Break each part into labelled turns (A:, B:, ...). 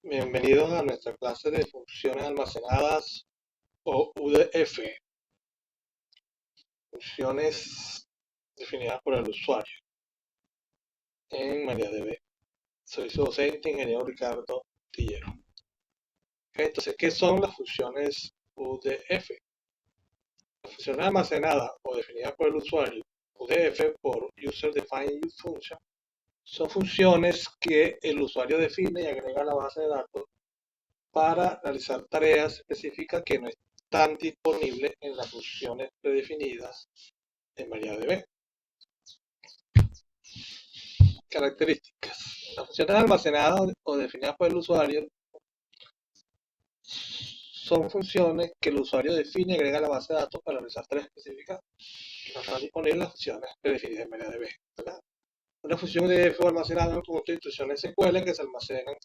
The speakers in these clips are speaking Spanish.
A: Bienvenidos a nuestra clase de funciones almacenadas o UDF, funciones definidas por el usuario en MariaDB. Soy su docente, ingeniero Ricardo Tillero. Entonces, ¿qué son las funciones UDF? Las funciones almacenadas o definidas por el usuario, UDF por User Defined Function, son funciones que el usuario define y agrega a la base de datos para realizar tareas específicas que no están disponibles en las funciones predefinidas en MariaDB. Características. Las funciones almacenadas o definidas por el usuario son funciones que el usuario define y agrega a la base de datos para realizar tareas específicas que no están disponibles en las funciones predefinidas en MariaDB, ¿verdad? Una función de fue almacenada en un conjunto de instrucciones SQL que se almacenan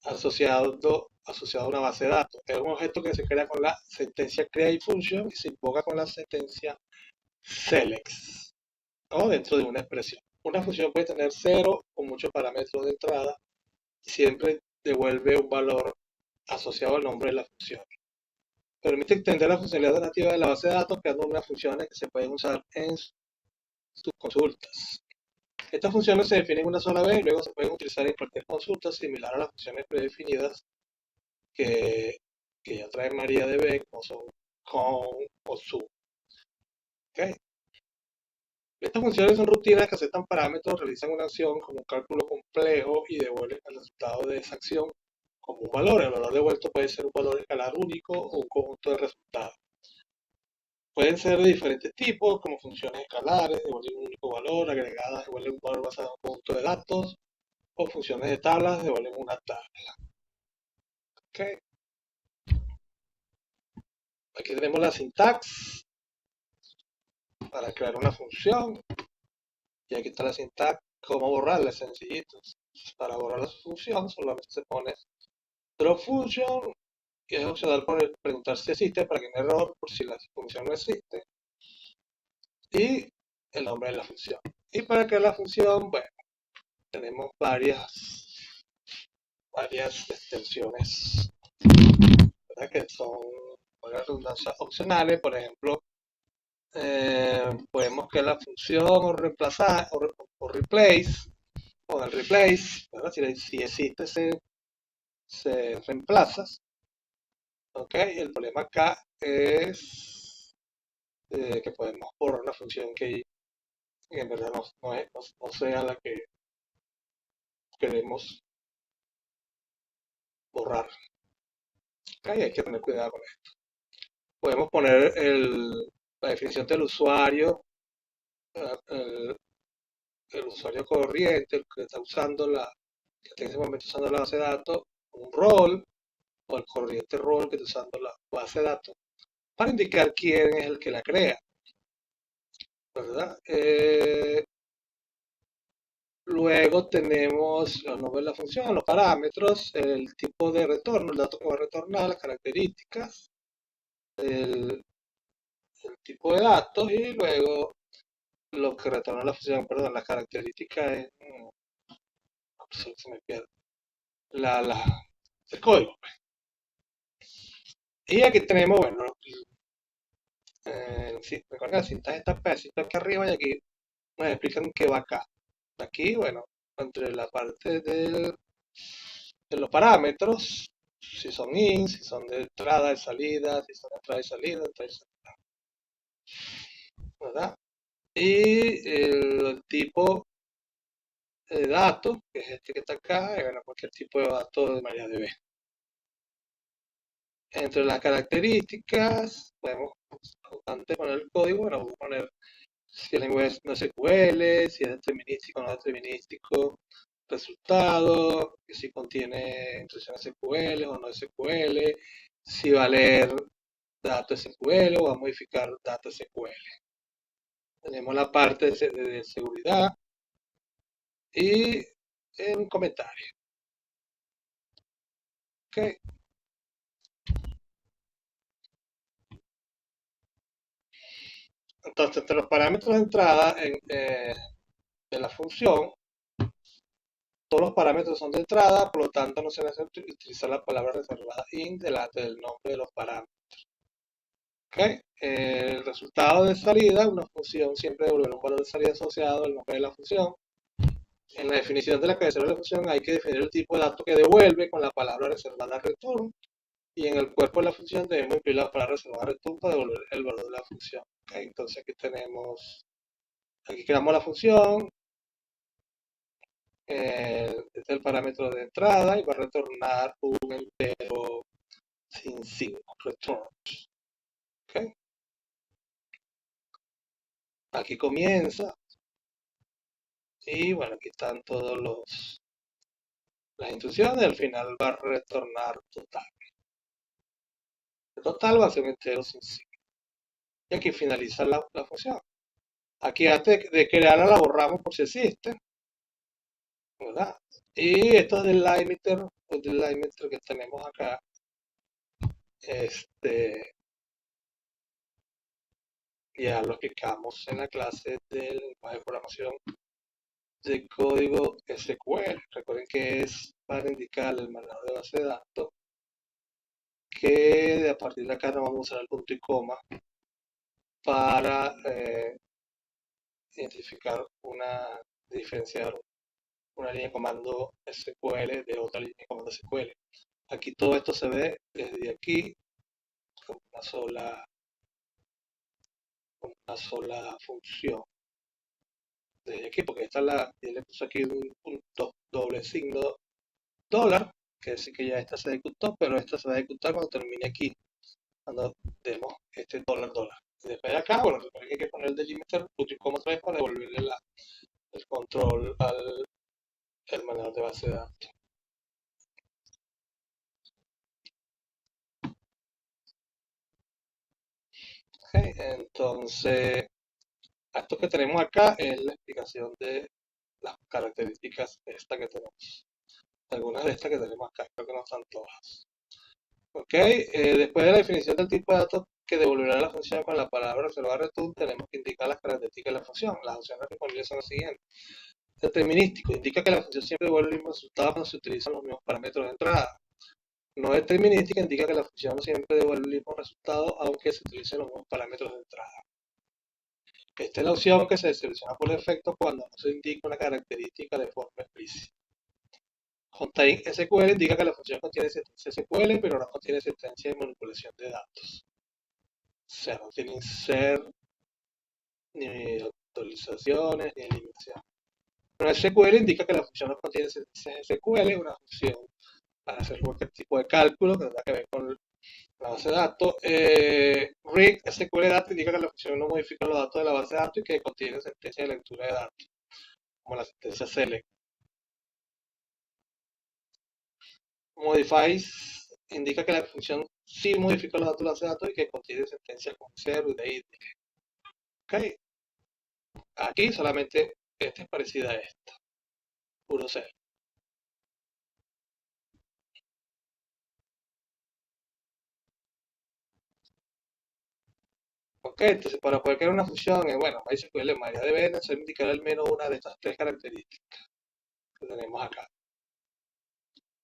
A: asociado a una base de datos. Es un objeto que se crea con la sentencia create function y se invoca con la sentencia selects o dentro de una expresión. Una función puede tener 0 o muchos parámetros de entrada y siempre devuelve un valor asociado al nombre de la función. Permite extender la funcionalidad nativa de la base de datos creando unas funciones que se pueden usar en sus consultas. Estas funciones se definen una sola vez y luego se pueden utilizar en cualquier consulta similar a las funciones predefinidas que, ya trae MariaDB, como son con o su. ¿Okay? Estas funciones son rutinas que aceptan parámetros, realizan una acción como un cálculo complejo y devuelven el resultado de esa acción como un valor. El valor devuelto puede ser un valor escalar único o un conjunto de resultados. Pueden ser de diferentes tipos, como funciones escalares, devuelven un único valor, agregadas, devuelven un valor basado en un conjunto de datos, o funciones de tablas, devuelven una tabla. ¿Okay? Aquí tenemos la sintax para crear una función. Y aquí está la sintax, cómo borrarla, es sencillito. Para borrar la función solamente se pone drop function y es opcional preguntar si existe para que no error por si la función no existe y el nombre de la función. Y para crear la función, bueno, tenemos varias extensiones, ¿verdad? Que son, para redundancia, opcionales. Por ejemplo, podemos crear la función o reemplazar o replace, con el replace, ¿verdad? Si existe se reemplaza. ¿Ok? El problema acá es que podemos borrar una función que en verdad no sea la que queremos borrar. ¿Ok? Hay que tener cuidado con esto. Podemos poner la definición del usuario, el, el usuario corriente, el que está usando que está en ese momento usando la base de datos, un rol o el corriente rol que está usando la base de datos para indicar quién es el que la crea, ¿verdad? Luego tenemos los nombres de la función, los parámetros, el tipo de retorno, el dato que va a retornar, las características, el, el tipo de datos y luego lo que retorna la función, perdón, las características es, se me pierde, la, el código. Y aquí tenemos, bueno, sí, recuerda que la cinta está pedacito aquí arriba y aquí nos explican qué va acá. Aquí, bueno, entre la parte de los parámetros, si son in, si son de entrada y salida, si son de entrada y salida, ¿verdad? Y el tipo de dato, que es este que está acá, y bueno, cualquier tipo de dato de MariaDB. Entre las características, podemos antes de poner el código, bueno, vamos a poner si el lenguaje no es SQL, si es determinístico o no determinístico, resultado, que si contiene instrucciones SQL o no SQL, si va a leer datos SQL o va a modificar datos SQL. Tenemos la parte de seguridad y un comentario. ¿Okay? Entonces, entre los parámetros de entrada de la función, todos los parámetros son de entrada, por lo tanto no se necesita utilizar la palabra reservada int delante del nombre de los parámetros. ¿Ok? El resultado de salida, una función siempre devolverá un valor de salida asociado al nombre de la función. En la definición de la cabecera de la función hay que definir el tipo de dato que devuelve con la palabra reservada return. Y en el cuerpo de la función debemos incluir la palabra reservada return para devolver el valor de la función. ¿Okay? Entonces aquí creamos la función, este es el parámetro de entrada y va a retornar un entero sin signo, return. ¿Okay? Aquí comienza y bueno, aquí están todos las instrucciones, al final va a retornar total. El total va a ser un entero sin signo. Y aquí finaliza la función. Aquí antes de crearla la borramos por si existe, ¿verdad? Y esto del limiter, que tenemos acá, ya lo explicamos en la clase del lenguaje de programación de código SQL. Recuerden que es para indicar el marcador de base de datos, que a partir de acá no vamos a usar el punto y coma para diferenciar una línea de comando SQL de otra línea de comando SQL. Aquí todo esto se ve desde aquí con una sola función. Desde aquí, porque esta le puse aquí un doble signo dólar, que decir que ya esta se ejecutó, pero esta se va a ejecutar cuando termine aquí, cuando demos este dólar. Y después de acá, bueno, recuerden que hay que poner el delimiter punto y coma otra vez para devolverle el control al manual de base de datos. Okay, entonces, esto que tenemos acá es la explicación de las características esta que tenemos. Algunas de estas que tenemos acá, creo que no están todas. Ok, después de la definición del tipo de datos que devolverá la función con la palabra reservada return, tenemos que indicar las características de la función. Las opciones disponibles son las siguientes. Determinístico indica que la función siempre devuelve el mismo resultado cuando se utilizan los mismos parámetros de entrada. No determinística indica que la función no siempre devuelve el mismo resultado aunque se utilicen los mismos parámetros de entrada. Esta es la opción que se selecciona por defecto cuando no se indica una característica de forma explícita. Contain SQL indica que la función contiene sentencia SQL, pero no contiene sentencia de manipulación de datos. O sea, no tiene insert, ni actualizaciones, ni eliminación. Pero SQL indica que la función no contiene sentencias SQL, una función para hacer cualquier tipo de cálculo que tenga que ver con la base de datos. Read SQL Data indica que la función no modifica los datos de la base de datos y que contiene sentencia de lectura de datos, como la sentencia select. Modifies indica que la función sí modifica los datos de la base de datos y que contiene sentencias como 0 y de id. Ok, aquí solamente esta es parecida a esta, puro 0. Ok, entonces para poder crear una función, bueno, MySQL MariaDB necesita indicar al menos una de estas tres características que tenemos acá.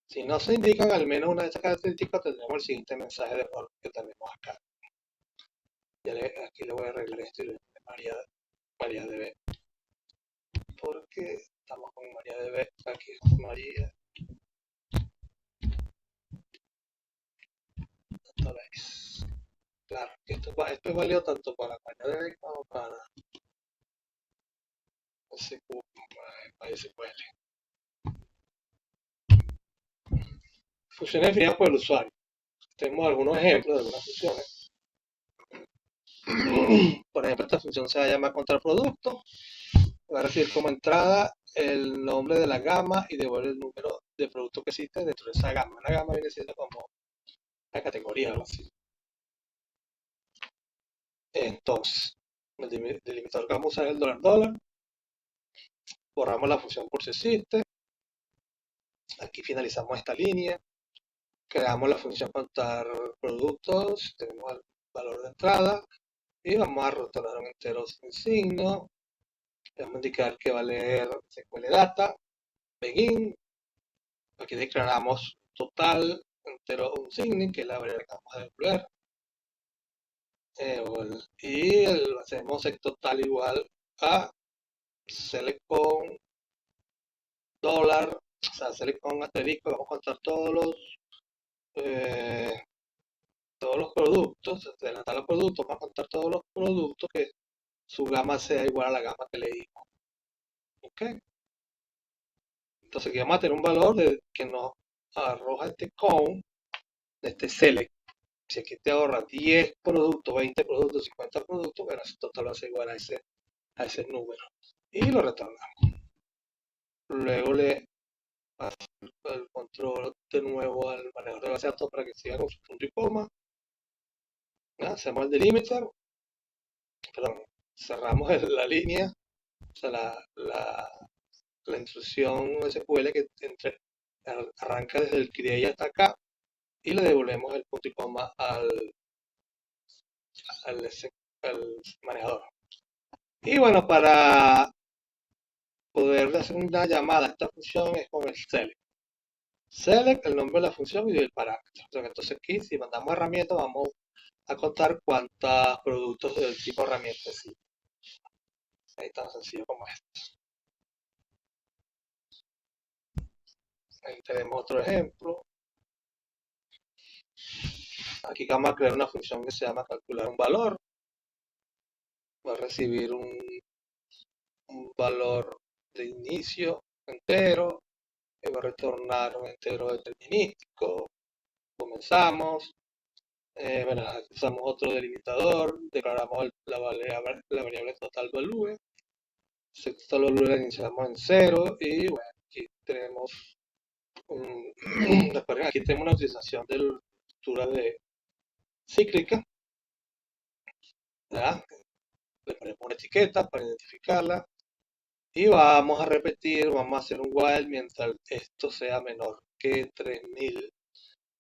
A: Si no se indican al menos una de estas características, tendremos el siguiente mensaje de error que tenemos acá. Aquí le voy a arreglar esto y le voy a MariaDB. Porque estamos con MariaDB, aquí es Maria. Database. Claro, esto es válido tanto para MariaDB como para MySQL. Funciones definidas por el usuario. Tenemos algunos ejemplos de algunas funciones. Por ejemplo, esta función se va a llamar contraproducto. Va a recibir como entrada el nombre de la gama y devuelve el número de productos que existe dentro de esa gama. Una gama viene siendo como una categoría o algo así. Entonces, el delimitador que vamos a usar es el $. Borramos la función por si existe. Aquí finalizamos esta línea. Creamos la función contar productos. Tenemos el valor de entrada. Y vamos a retornar un entero sin signo. Vamos a indicar que va a leer SQL Data. begin. Aquí declaramos total entero unsignic, que es la variable que vamos a devolver. Y hacemos el total igual a select con dólar, o sea, select con asterisco, vamos a contar todos los productos, de la tabla de productos, vamos a contar todos los productos que su gama sea igual a la gama que le dimos. ¿Ok? Entonces aquí vamos a tener un valor que nos arroja este count, este select. Si aquí te ahorra 10 productos, 20 productos, 50 productos, bueno, ese total va a ser igual a ese número. Y lo retornamos. Luego le paso el control de nuevo al manejador de base de datos para que siga con su punto y coma. Hacemos el delimiter, perdón, cerramos la línea, o sea, la instrucción SQL que arranca desde el create hasta acá, y le devolvemos el punto y coma al manejador. Y bueno, para poder hacer una llamada a esta función es con el select. Select, el nombre de la función y el parámetro. Entonces aquí, si mandamos herramienta, vamos a contar cuántos productos del tipo herramienta existen. Ahí tan sencillo como esto. Ahí tenemos otro ejemplo. Aquí vamos a crear una función que se llama calcular un valor. Va a recibir un valor de inicio entero, que va a retornar un entero determinístico. Comenzamos. Bueno, usamos otro delimitador, declaramos la variable total value. Total value la iniciamos en 0 y bueno, aquí tenemos aquí tenemos una utilización de la estructura de cíclica. ¿Ya? Le ponemos una etiqueta para identificarla y vamos a repetir, vamos a hacer un while mientras esto sea menor que 3000.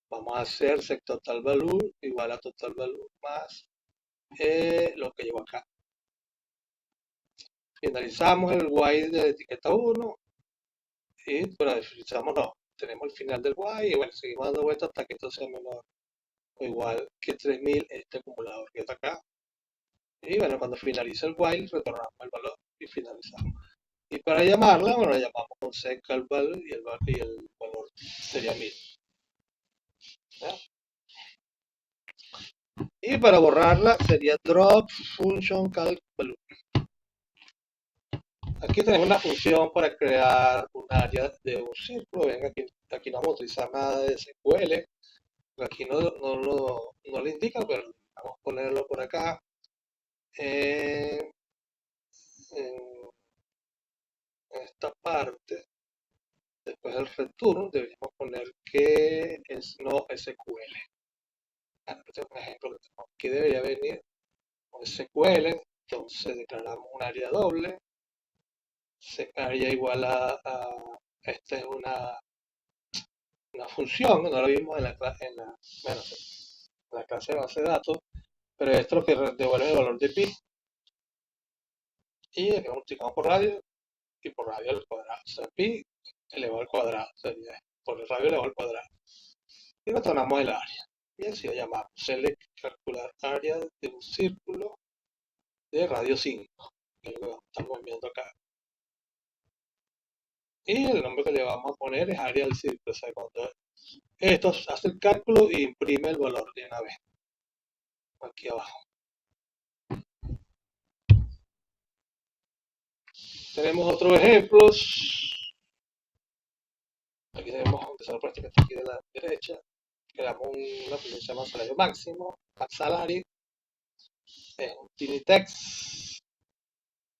A: Vamos a hacer set total value igual a total value más lo que llevo acá. Finalizamos el while de la etiqueta 1 y bueno, finalizamos, no, tenemos el final del while y bueno, seguimos dando vueltas hasta que esto sea menor o igual que 3000 este acumulador que está acá. Y bueno, cuando finalice el while retornamos el valor y finalizamos. Y para llamarla, bueno, la llamamos con setCalValue y el valor sería 1000. ¿Ya? Y para borrarla sería drop function calValue. Aquí tenemos una función para crear un área de un círculo. Ven, aquí no vamos a utilizar nada de SQL. Aquí no lo indica, pero vamos a ponerlo por acá. En esta parte, después del return, deberíamos poner que es no SQL. Este es un ejemplo que tenemos. Aquí debería venir con SQL. Entonces declaramos un área doble. Área igual esta es una función, no lo vimos en la clase de base de datos, pero esto es lo que devuelve el valor de pi. Y aquí multiplicamos por radio y por radio al cuadrado. O sea, pi elevado al cuadrado, sería por el radio elevado al cuadrado. Y retornamos el área. Y así lo llamamos. Select calcular área de un círculo de radio 5, que es lo que estamos viendo acá. Y el nombre que le vamos a poner es área del círculo. O sea, cuando esto hace el cálculo y imprime el valor de una vez. Aquí abajo. Tenemos otros ejemplos. Aquí tenemos empezar por esta aquí de la derecha. Creamos una función que se llama salario máximo, max salary. Es un tiny text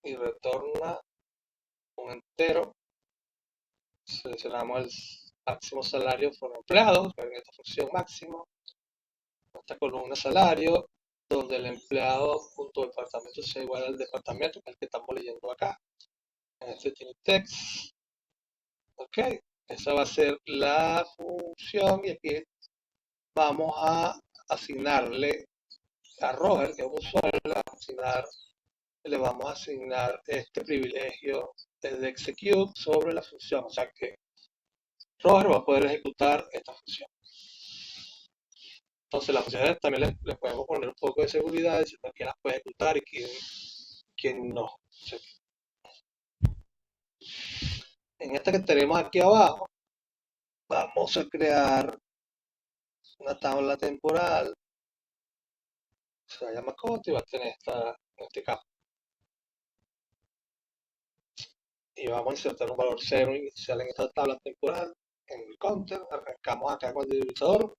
A: y retorna un entero. Seleccionamos el máximo salario por empleado, en esta función máximo. Esta columna salario, donde el empleado punto departamento sea igual al departamento, que es el que estamos leyendo acá. En este tiny text. Ok, esa va a ser la función y aquí vamos a asignarle a Roger, que es un usuario, le vamos a asignar este privilegio el de execute sobre la función. O sea que Roger va a poder ejecutar esta función. Entonces las funciones también le podemos poner un poco de seguridad diciendo quién las puede ejecutar y quién no. O sea, en esta que tenemos aquí abajo, vamos a crear una tabla temporal. Se va a llamar conte y va a tener en este campo. Y vamos a insertar un valor 0 inicial en esta tabla temporal, en el counter. Arrancamos acá con el delimitador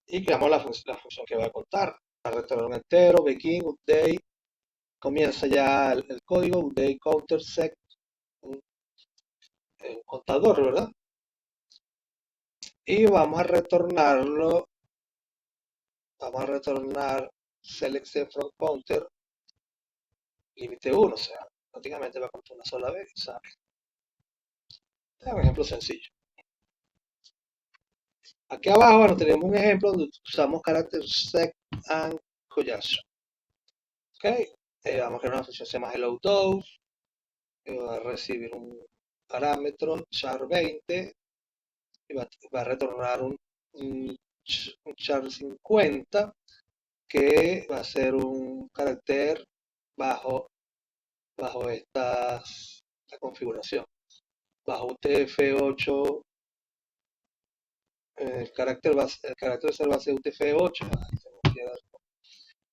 A: y creamos la función que va a contar. Va a retornar un entero, begin, update. Comienza ya el código, update, counter, set, un contador, ¿verdad? Y vamos a retornar select from counter límite 1, o sea, prácticamente va a contar una sola vez, ¿sabes? Este es un ejemplo sencillo. Aquí abajo, bueno, tenemos un ejemplo donde usamos carácter set and collage. Ok, vamos a crear una función que se llama hello2, que va a recibir un parámetro char20 y va a retornar un char50 que va a ser un carácter bajo esta configuración, bajo UTF-8. El carácter de ser base UTF-8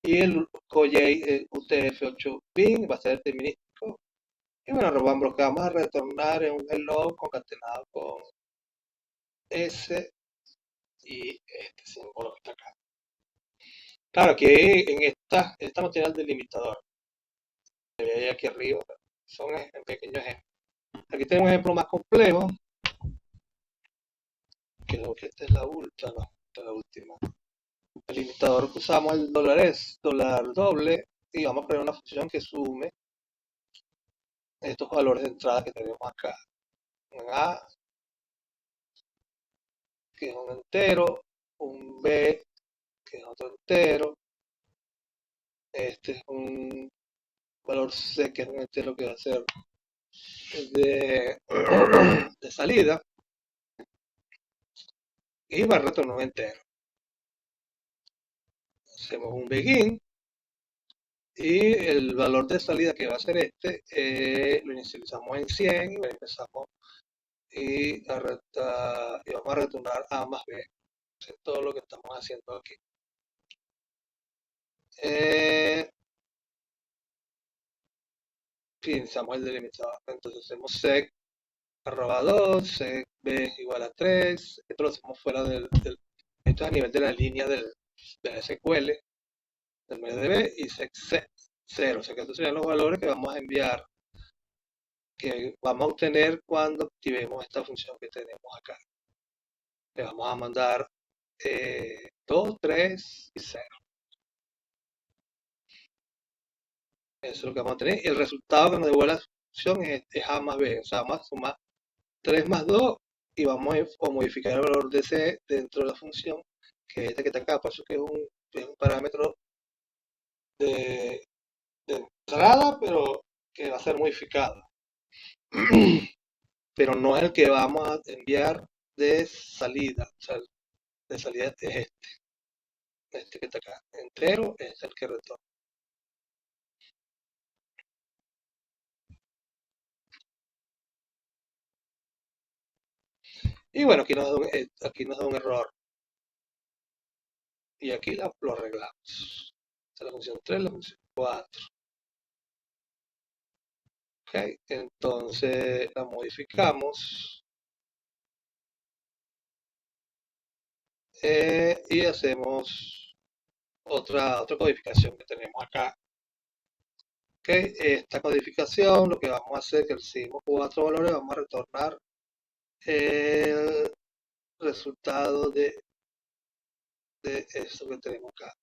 A: y el COJEI UTF-8 bin va a ser determinístico. Y bueno, lo que vamos a retornar es un hello concatenado con S y este símbolo que está acá. Claro que en esta no tiene el delimitador. Debería ir aquí arriba. Son en pequeños ejemplos. Aquí tenemos un ejemplo más complejo. Creo que esta es la última. No, esta es la última. El limitador que usamos el dólar doble y vamos a crear una función que sume estos valores de entrada que tenemos acá. Un A, que es un entero, un B, que es otro entero. Este es un valor C, que es un entero que va a ser de, de salida. Y va a retornar un entero. Hacemos un begin. Y el valor de salida que va a ser lo inicializamos en 100 y empezamos y vamos a retornar A más B. Eso es todo lo que estamos haciendo aquí. Utilizamos el delimitador. Entonces hacemos sec @2, sec b igual a 3. Esto lo hacemos fuera esto es a nivel de la línea del SQL, del MDB, y sec 0. O sea que estos serían los valores que vamos a enviar, que vamos a obtener cuando activemos esta función que tenemos acá. Le vamos a mandar 2, 3 y 0. Eso es lo que vamos a tener. Y el resultado que nos devuelve la función es A más B. O sea, vamos a sumar 3 más 2 y vamos a modificar el valor de C dentro de la función, que es esta que está acá. Por eso que es un parámetro de entrada, pero que va a ser modificado. Pero no es el que vamos a enviar de salida. O sea, de salida es este que está acá. Entero es el que retorna. Y bueno, aquí nos da un error. Y aquí lo arreglamos. Esta es la función 3, la función 4. Ok, entonces la modificamos. Y hacemos otra codificación que tenemos acá. Ok, esta codificación lo que vamos a hacer es que recibimos 4 valores, vamos a retornar el resultado de esto que tenemos acá.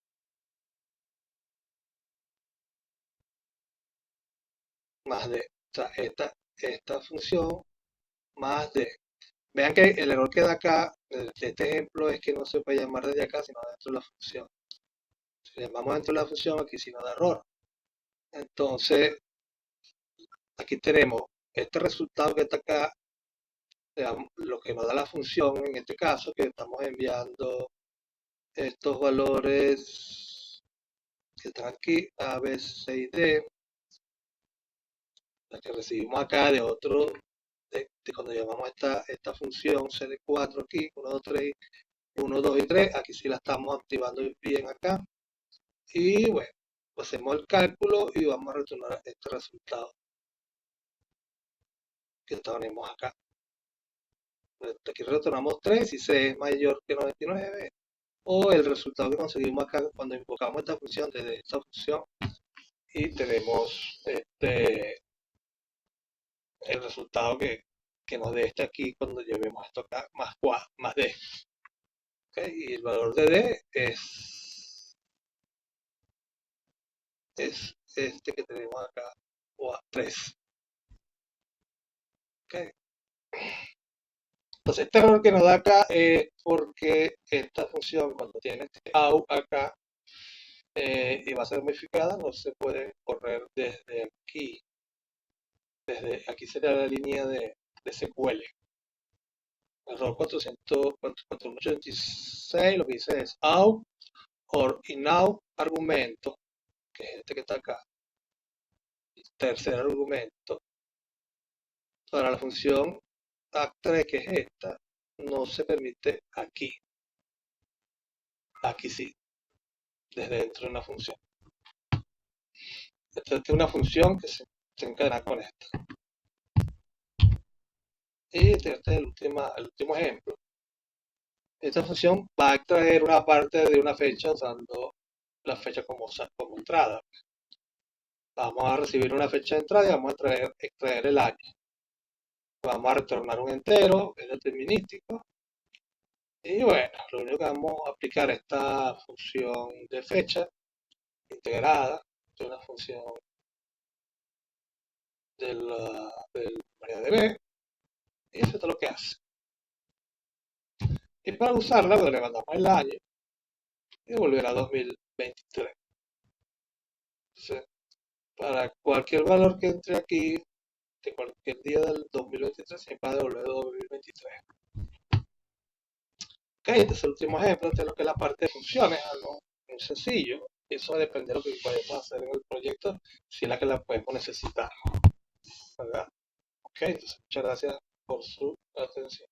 A: Más de, o sea, esta función más de. Vean que el error que da acá, de este ejemplo, es que no se puede llamar desde acá, sino dentro de la función. Si llamamos dentro de la función, aquí sí nos da error. Entonces, aquí tenemos este resultado que está acá, digamos, lo que nos da la función en este caso, que estamos enviando estos valores que están aquí, A, B, C y D, la que recibimos acá de otro, de cuando llamamos esta función CD4 aquí, 1, 2, 3, 1, 2 y 3, aquí sí la estamos activando bien acá. Y bueno, hacemos el cálculo y vamos a retornar este resultado que tenemos acá. Aquí retornamos 3 si C es mayor que 99, o el resultado que conseguimos acá cuando invocamos esta función desde esta función y tenemos el resultado que nos dé este aquí cuando llevemos esto acá más D. ¿Okay? Y el valor de D es este que tenemos acá, o a 3. ¿Okay? Entonces este error que nos da acá es porque esta función cuando tiene este AU acá y va a ser modificada, no se puede correr desde aquí. Desde aquí sería la línea de SQL. Error 486 lo que dice es out or inout argumento, que es este que está acá. Tercer argumento para la función act3, que es esta, no se permite aquí. Aquí sí, desde dentro de una función. Esta es una función que se encadena con esta. Y este es el último ejemplo. Esta función va a extraer una parte de una fecha usando la fecha como entrada. Vamos a recibir una fecha de entrada y vamos a extraer el año. Vamos a retornar un entero, es determinístico. Y bueno, lo único que vamos a aplicar es esta función de fecha integrada, de una función del MariaDB, y eso es todo lo que hace. Y para usarla, pues le mandamos el año y volverá a 2023. Entonces, para cualquier valor que entre aquí, de cualquier día del 2023, se va a devolver 2023. Ok, este es el último ejemplo, este es lo que es la parte de funciones, algo muy sencillo. Eso depende de lo que podemos hacer en el proyecto, si es la que la podemos necesitar, ¿verdad? Ok, entonces muchas gracias por su atención.